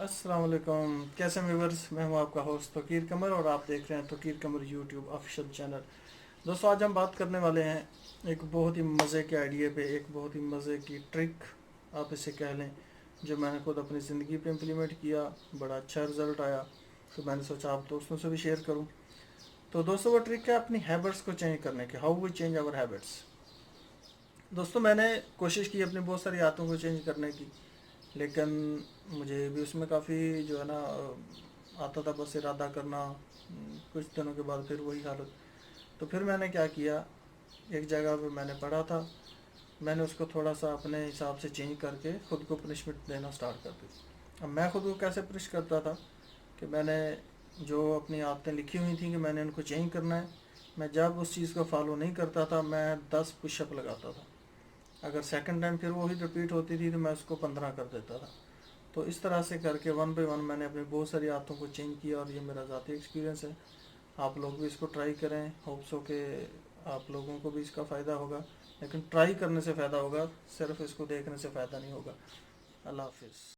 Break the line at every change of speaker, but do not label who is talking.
अस्सलाम वालेकुम। कैसे व्यूवर्स, मैं हूं आपका होस्ट तोकीर कमर और आप देख रहे हैं तोकीर कमर यूट्यूब ऑफिशियल चैनल। दोस्तों, आज हम बात करने वाले हैं एक बहुत ही मज़े के आइडिया पे, एक बहुत ही मज़े की ट्रिक आप इसे कह लें, जो मैंने खुद अपनी ज़िंदगी पे इम्प्लीमेंट किया। बड़ा अच्छा रिज़ल्ट आया, तो मैंने सोचा आप दोस्तों से भी शेयर करूं। तो दोस्तों, वो ट्रिक है अपनी हैबिट्स को चेंज करने की। How we change our habits. दोस्तों, मैंने कोशिश की अपनी बहुत सारी आदतों को चेंज करने की, लेकिन मुझे भी उसमें काफ़ी जो है ना आता था बस इरादा करना। कुछ दिनों के बाद फिर वही हालत। तो फिर मैंने क्या किया, एक जगह पे मैंने पढ़ा था, मैंने उसको थोड़ा सा अपने हिसाब से चेंज करके खुद को पनिशमेंट देना स्टार्ट कर दी। अब मैं खुद को कैसे पनिश करता था कि मैंने जो अपनी आदतें लिखी हुई थी कि मैंने उनको चेंज करना है, मैं जब उस चीज़ को फॉलो नहीं करता था मैं 10 पुशअप लगाता था। अगर सेकंड टाइम फिर वही रिपीट होती थी तो मैं उसको 15 कर देता था। तो इस तरह से करके वन बाई वन मैंने अपनी बहुत सारी आदतों को चेंज किया, और ये मेरा ज़ाती एक्सपीरियंस है। आप लोग भी इसको ट्राई करें। होप्स हो कि आप लोगों को भी इसका फ़ायदा होगा, लेकिन ट्राई करने से फ़ायदा होगा, सिर्फ इसको देखने से फ़ायदा नहीं होगा। अल्लाह हाफिज़।